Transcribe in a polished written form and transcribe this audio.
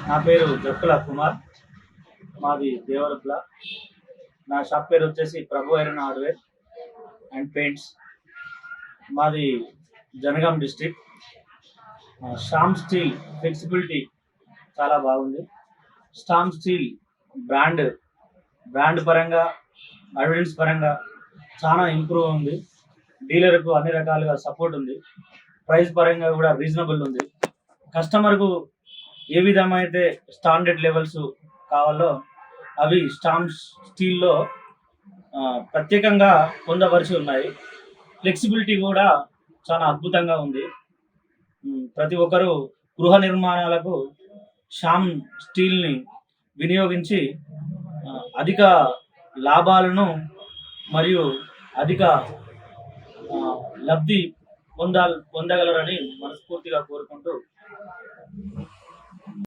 నా పేరు జక్కుల కుమార్. మాది దేవరప్ల. నా షాప్ పేరు వచ్చేసి ప్రభు ఐరన్ హార్డ్వేర్ అండ్ పెయింట్స్. మాది Jangaon district. Shyam steel flexibility చాలా బాగుంది. శ్యామ్ స్టీల్ బ్రాండ్ బ్రాండ్ పరంగా, అడ్వర్టైజ్ పరంగా చాలా ఇంప్రూవ్ ఉంది. డీలర్కు అన్ని రకాలుగా సపోర్ట్ ఉంది. ప్రైస్ పరంగా కూడా రీజనబుల్ ఉంది. కస్టమర్కు ఏ విధమైతే స్టాండర్డ్ లెవెల్స్ కావాలో అవి స్టీల్లో ప్రత్యేకంగా పొందపరిచి ఉన్నాయి. ఫ్లెక్సిబిలిటీ కూడా చాలా అద్భుతంగా ఉంది. ప్రతి ఒక్కరూ గృహ నిర్మాణాలకు శ్యామ్ స్టీల్ని వినియోగించి అధిక లాభాలను మరియు అధిక లబ్ధి పొందగలరని మనస్ఫూర్తిగా కోరుకుంటూ